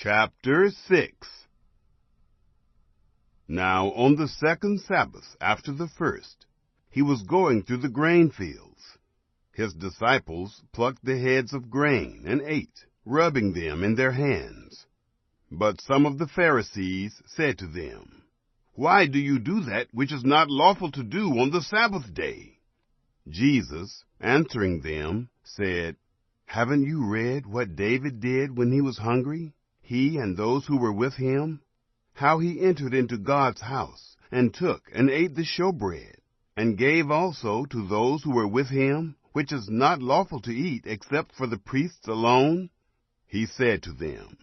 Chapter 6. Now on the second Sabbath after the first, he was going through the grain fields. His disciples plucked the heads of grain and ate, rubbing them in their hands. But some of the Pharisees said to them, "Why do you do that which is not lawful to do on the Sabbath day?" Jesus, answering them, said, "Haven't you read what David did when he was hungry, he and those who were with him? How he entered into God's house, and took and ate the showbread, and gave also to those who were with him, which is not lawful to eat except for the priests alone?" He said to them,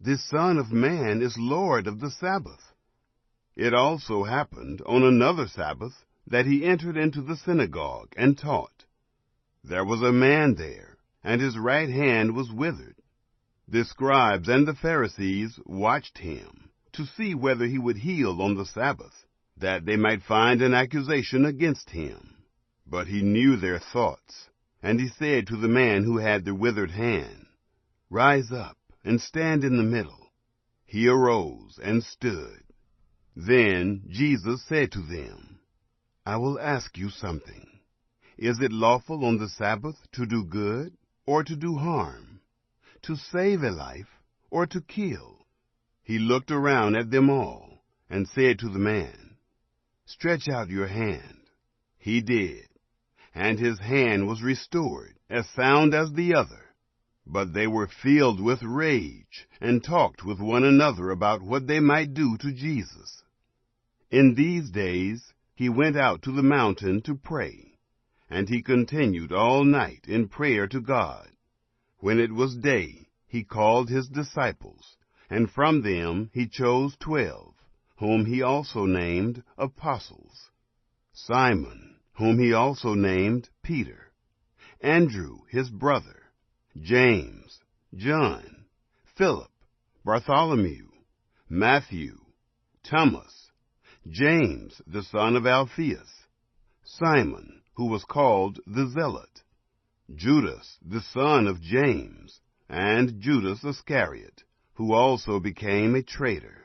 "The Son of Man is Lord of the Sabbath." It also happened on another Sabbath that he entered into the synagogue and taught. There was a man there, and his right hand was withered. The scribes and the Pharisees watched him to see whether he would heal on the Sabbath, that they might find an accusation against him. But he knew their thoughts, and he said to the man who had the withered hand, "Rise up and stand in the middle." He arose and stood. Then Jesus said to them, "I will ask you something. Is it lawful on the Sabbath to do good or to do harm, to save a life or to kill?" He looked around at them all and said to the man, "Stretch out your hand." He did, and his hand was restored, as sound as the other. But they were filled with rage and talked with one another about what they might do to Jesus. In these days he went out to the mountain to pray, and he continued all night in prayer to God. When it was day, he called his disciples, and from them he chose 12, whom he also named apostles: Simon, whom he also named Peter, Andrew his brother, James, John, Philip, Bartholomew, Matthew, Thomas, James the son of Alphaeus, Simon, who was called the Zealot, Judas the son of James, and Judas Iscariot, who also became a traitor.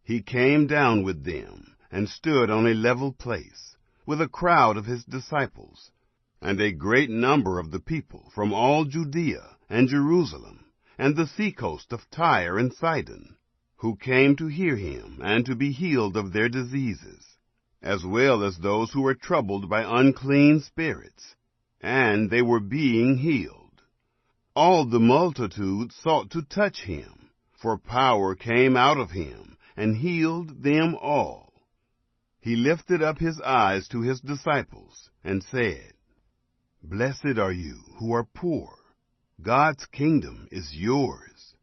He came down with them and stood on a level place, with a crowd of his disciples, and a great number of the people from all Judea and Jerusalem, and the seacoast of Tyre and Sidon, who came to hear him and to be healed of their diseases, as well as those who were troubled by unclean spirits, and they were being healed. All the multitude sought to touch him, for power came out of him and healed them all. He lifted up his eyes to his disciples and said, "Blessed are you who are poor. God's kingdom is yours.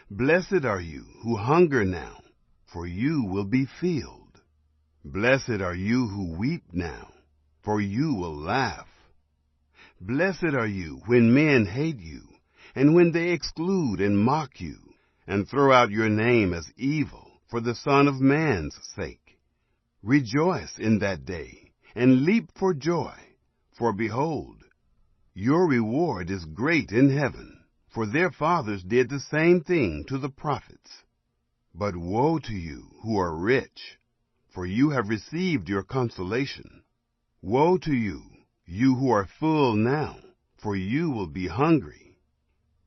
Blessed are you who hunger now, for you will be filled. Blessed are you who weep now, for you will laugh. Blessed are you when men hate you, and when they exclude and mock you, and throw out your name as evil for the Son of Man's sake. Rejoice in that day, and leap for joy, for behold, your reward is great in heaven, for their fathers did the same thing to the prophets. But woe to you who are rich, for you have received your consolation. Woe to you, you who are full now, for you will be hungry.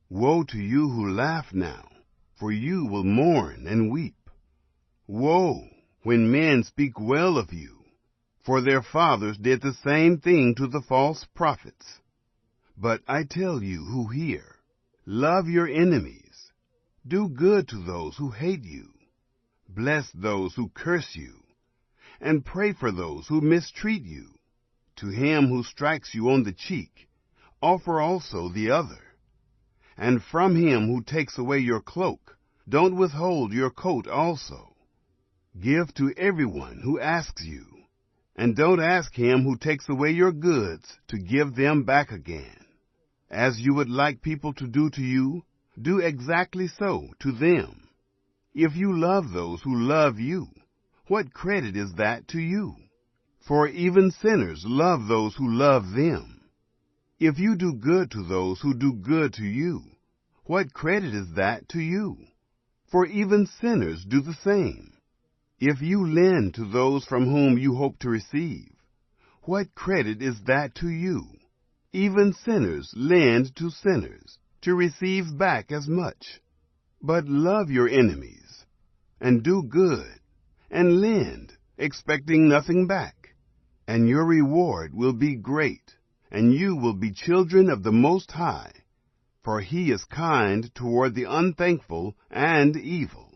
Woe to you who laugh now, for you will mourn and weep. Woe when men speak well of you, for their fathers did the same thing to the false prophets. But I tell you who hear, love your enemies, do good to those who hate you, bless those who curse you, and pray for those who mistreat you. To him who strikes you on the cheek, offer also the other. And from him who takes away your cloak, don't withhold your coat also. Give to everyone who asks you, and don't ask him who takes away your goods to give them back again. As you would like people to do to you, do exactly so to them. If you love those who love you, what credit is that to you? For even sinners love those who love them. If you do good to those who do good to you, what credit is that to you? for even sinners do the same. If you lend to those from whom you hope to receive, what credit is that to you? Even sinners lend to sinners to receive back as much. But love your enemies, and do good, and lend, expecting nothing back. And your reward will be great, and you will be children of the Most High, for He is kind toward the unthankful and evil.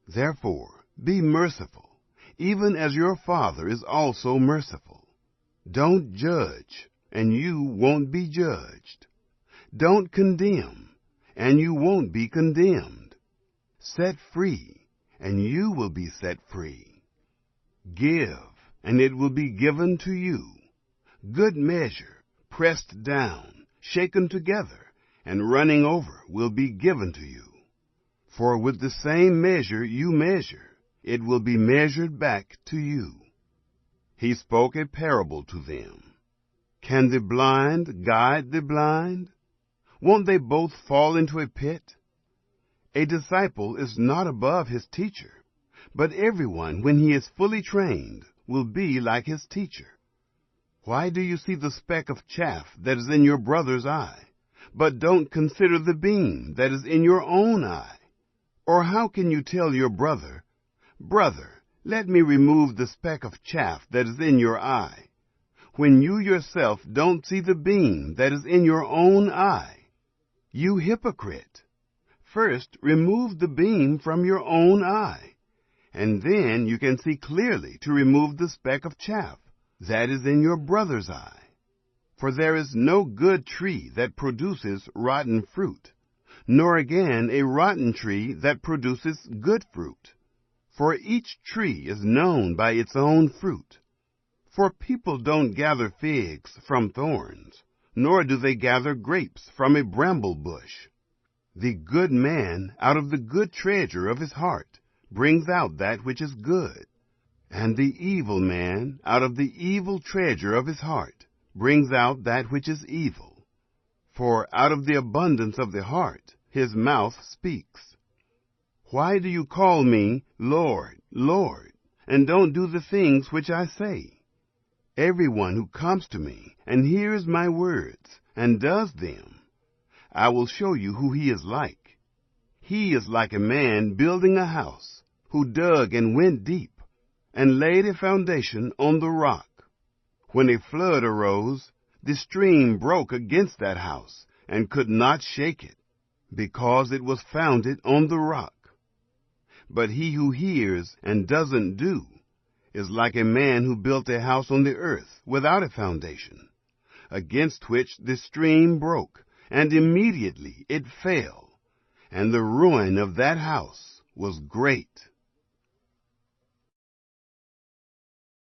Therefore, be merciful, even as your Father is also merciful. Don't judge, and you won't be judged. Don't condemn, and you won't be condemned. Set free, and you will be set free. Give, and it will be given to you. Good measure, pressed down, shaken together, and running over will be given to you. For with the same measure you measure, it will be measured back to you. He spoke a parable to them. Can the blind guide the blind? Won't they both fall into a pit? A disciple is not above his teacher, but everyone, when he is fully trained, will be like his teacher. Why do you see the speck of chaff that is in your brother's eye, but don't consider the beam that is in your own eye? Or how can you tell your brother, "Brother, let me remove the speck of chaff that is in your eye," when you yourself don't see the beam that is in your own eye? You hypocrite! First remove the beam from your own eye, and then you can see clearly to remove the speck of chaff that is in your brother's eye. For there is no good tree that produces rotten fruit, nor again a rotten tree that produces good fruit. For each tree is known by its own fruit. For people don't gather figs from thorns, nor do they gather grapes from a bramble bush. The good man out of the good treasure of his heart brings out that which is good, and the evil man out of the evil treasure of his heart brings out that which is evil. For out of the abundance of the heart his mouth speaks. Why do you call me Lord, Lord, and don't do the things which I say? Everyone who comes to me and hears my words and does them, I will show you who he is like. He is like a man building a house, who dug and went deep, and laid a foundation on the rock. When a flood arose, the stream broke against that house, and could not shake it, because it was founded on the rock. But he who hears and doesn't do is like a man who built a house on the earth without a foundation, against which the stream broke, and immediately it fell, and the ruin of that house was great.